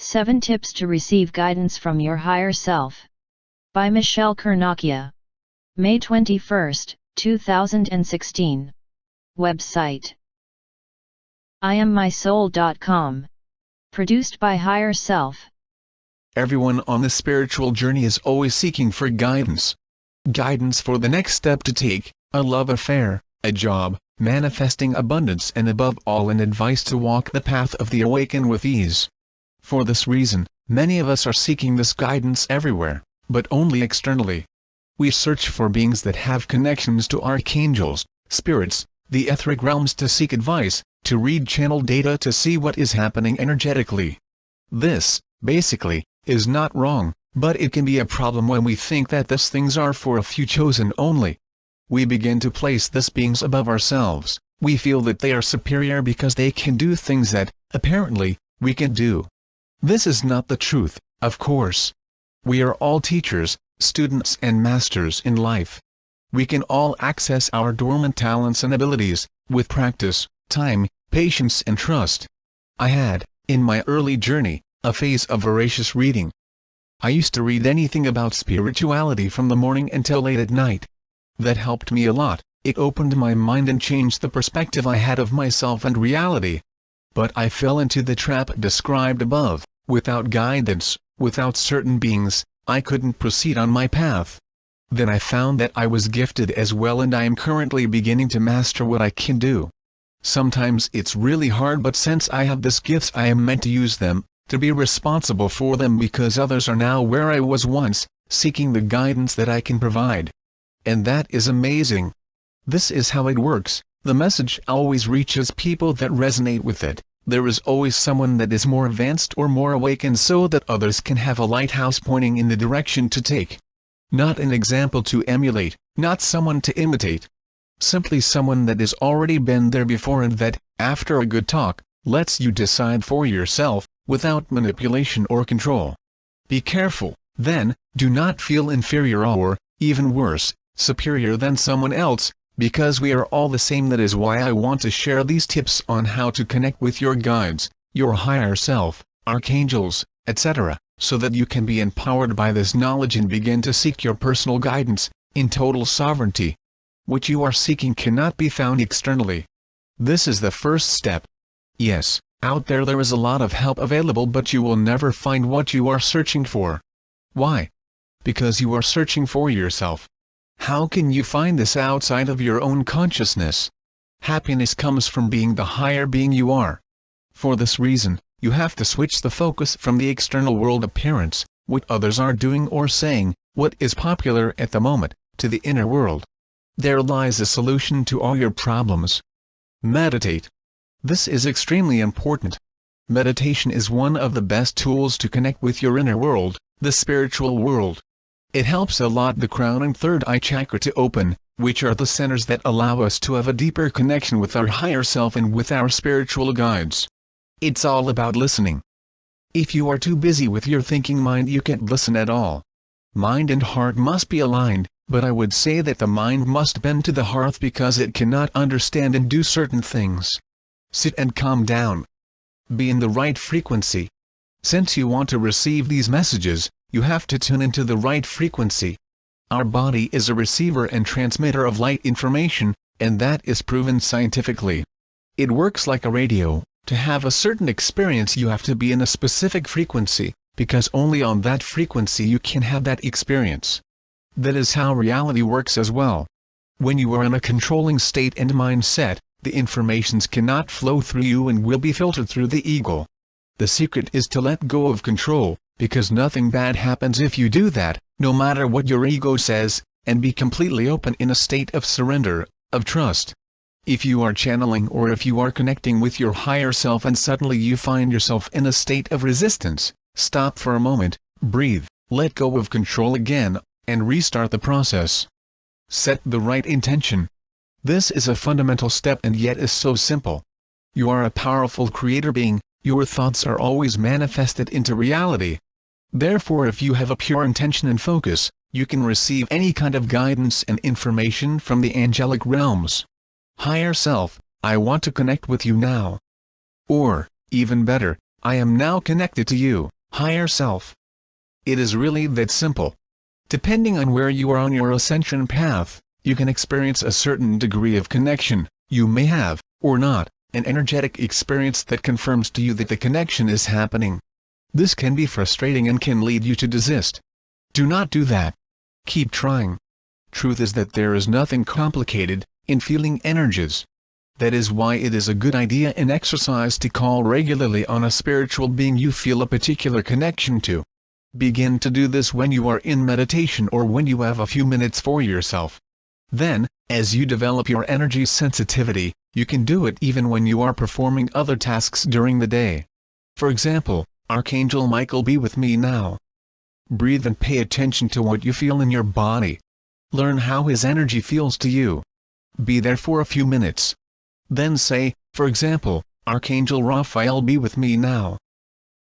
7 Tips to Receive Guidance from Your Higher Self. By Michele Cornacchia. May 21, 2016. Website: IamMySoul.com. Produced by Higher Self. Everyone on the spiritual journey is always seeking for guidance. Guidance for the next step to take, a love affair, a job, manifesting abundance, and above all an advice to walk the path of the awakened with ease. For this reason, many of us are seeking this guidance everywhere, but only externally. We search for beings that have connections to archangels, spirits, the etheric realms to seek advice, to read channel data to see what is happening energetically. This, basically, is not wrong, but it can be a problem when we think that these things are for a few chosen only. We begin to place these beings above ourselves. We feel that they are superior because they can do things that, apparently, we can do. This is not the truth, of course. We are all teachers, students and masters in life. We can all access our dormant talents and abilities, with practice, time, patience and trust. I had, in my early journey, a phase of voracious reading. I used to read anything about spirituality from the morning until late at night. That helped me a lot. It opened my mind and changed the perspective I had of myself and reality. But I fell into the trap described above. Without guidance, without certain beings, I couldn't proceed on my path. Then I found that I was gifted as well, and I am currently beginning to master what I can do. Sometimes it's really hard, but since I have these gifts I am meant to use them, to be responsible for them, because others are now where I was once, seeking the guidance that I can provide. And that is amazing. This is how it works. The message always reaches people that resonate with it. There is always someone that is more advanced or more awakened so that others can have a lighthouse pointing in the direction to take. Not an example to emulate, not someone to imitate. Simply someone that has already been there before and that, after a good talk, lets you decide for yourself, without manipulation or control. Be careful, then, do not feel inferior or, even worse, superior than someone else, because we are all the same. That is why I want to share these tips on how to connect with your guides, your higher self, archangels, etc., so that you can be empowered by this knowledge and begin to seek your personal guidance, in total sovereignty. What you are seeking cannot be found externally. This is the first step. Yes, out there is a lot of help available, but you will never find what you are searching for. Why? Because you are searching for yourself. How can you find this outside of your own consciousness? Happiness comes from being the higher being you are. For this reason, you have to switch the focus from the external world appearance, what others are doing or saying, what is popular at the moment, to the inner world. There lies a solution to all your problems. Meditate. This is extremely important. Meditation is one of the best tools to connect with your inner world, the spiritual world. It helps a lot the crown and third eye chakra to open, which are the centers that allow us to have a deeper connection with our higher self and with our spiritual guides. It's all about listening. If you are too busy with your thinking mind, you can't listen at all. Mind and heart must be aligned, but I would say that the mind must bend to the heart because it cannot understand and do certain things. Sit and calm down. Be in the right frequency. Since you want to receive these messages, you have to tune into the right frequency. Our body is a receiver and transmitter of light information, and that is proven scientifically. It works like a radio. To have a certain experience you have to be in a specific frequency, because only on that frequency you can have that experience. That is how reality works as well. When you are in a controlling state and mindset, the informations cannot flow through you and will be filtered through the ego. The secret is to let go of control, because nothing bad happens if you do that, no matter what your ego says, and be completely open in a state of surrender, of trust. If you are channeling or if you are connecting with your higher self and suddenly you find yourself in a state of resistance, stop for a moment, breathe, let go of control again, and restart the process. Set the right intention. This is a fundamental step and yet is so simple. You are a powerful creator being. Your thoughts are always manifested into reality. Therefore, if you have a pure intention and focus, you can receive any kind of guidance and information from the angelic realms. Higher self, I want to connect with you now. Or, even better, I am now connected to you. higher self. It is really that simple. Depending on where you are on your ascension path, you can experience a certain degree of connection. You may have, or not, an energetic experience that confirms to you that the connection is happening. This can be frustrating and can lead you to desist. Do not do that. Keep trying. Truth is that there is nothing complicated in feeling energies. That is why it is a good idea in exercise to call regularly on a spiritual being you feel a particular connection to. Begin to do this when you are in meditation or when you have a few minutes for yourself. Then, as you develop your energy sensitivity, you can do it even when you are performing other tasks during the day. For example, Archangel Michael, be with me now. Breathe and pay attention to what you feel in your body. Learn how his energy feels to you. Be there for a few minutes. Then say, for example, Archangel Raphael, be with me now.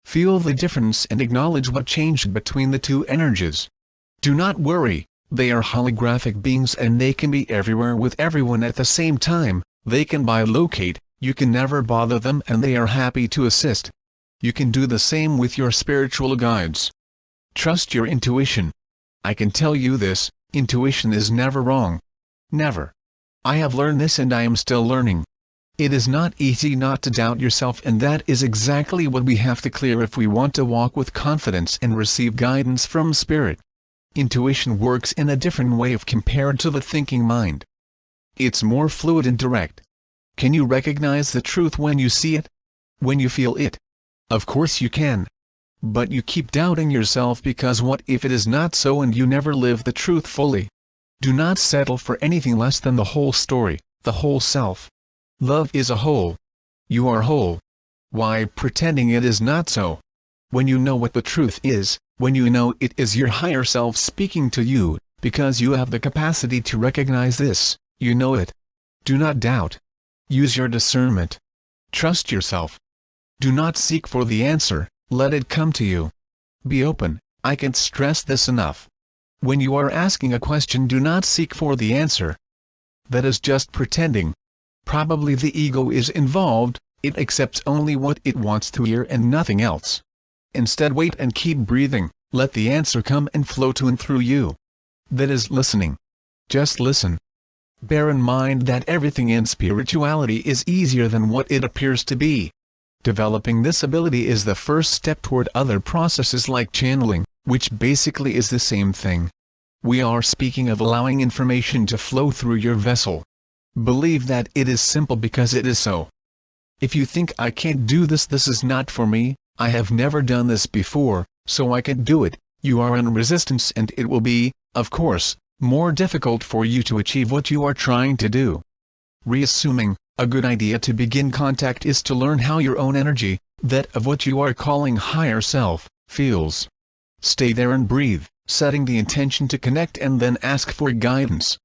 Feel the difference and acknowledge what changed between the two energies. Do not worry, they are holographic beings and they can be everywhere with everyone at the same time. They can bilocate, you can never bother them, and they are happy to assist. You can do the same with your spiritual guides. Trust your intuition. I can tell you this, intuition is never wrong. Never. I have learned this and I am still learning. It is not easy not to doubt yourself, and that is exactly what we have to clear if we want to walk with confidence and receive guidance from Spirit. Intuition works in a different way if compared to the thinking mind. It's more fluid and direct. Can you recognize the truth when you see it? When you feel it? Of course you can. But you keep doubting yourself because what if it is not so and you never live the truth fully? Do not settle for anything less than the whole story, the whole self. Love is a whole. You are whole. Why pretending it is not so? When you know what the truth is, when you know it is your higher self speaking to you, because you have the capacity to recognize this, you know it. Do not doubt. Use your discernment. Trust yourself. Do not seek for the answer, let it come to you. Be open, I can't stress this enough. When you are asking a question, do not seek for the answer. That is just pretending. Probably the ego is involved, it accepts only what it wants to hear and nothing else. Instead, wait and keep breathing, let the answer come and flow to and through you. That is listening. Just listen. Bear in mind that everything in spirituality is easier than what it appears to be. Developing this ability is the first step toward other processes like channeling, which basically is the same thing. We are speaking of allowing information to flow through your vessel. Believe that it is simple because it is so. If you think I can't do this, this is not for me, I have never done this before, so I can't do it, you are in resistance and it will be, of course, more difficult for you to achieve what you are trying to do. Reassuming, a good idea to begin contact is to learn how your own energy, that of what you are calling higher self, feels. Stay there and breathe, setting the intention to connect and then ask for guidance.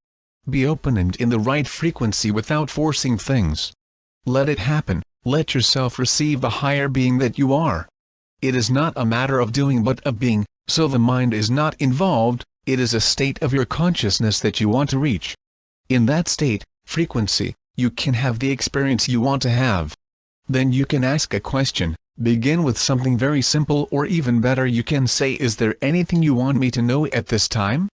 Be open and in the right frequency without forcing things. Let it happen, let yourself receive the higher being that you are. It is not a matter of doing but of being, so the mind is not involved, it is a state of your consciousness that you want to reach. In that state, frequency, you can have the experience you want to have. Then you can ask a question, begin with something very simple, or even better, you can say, is there anything you want me to know at this time?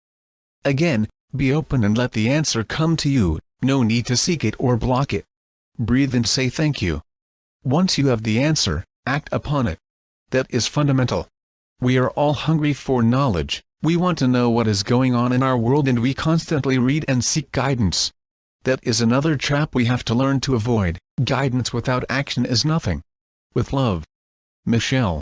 Again, be open and let the answer come to you, no need to seek it or block it. Breathe and say thank you. Once you have the answer, act upon it. That is fundamental. We are all hungry for knowledge, we want to know what is going on in our world and we constantly read and seek guidance. That is another trap we have to learn to avoid. Guidance without action is nothing. With love. Michele.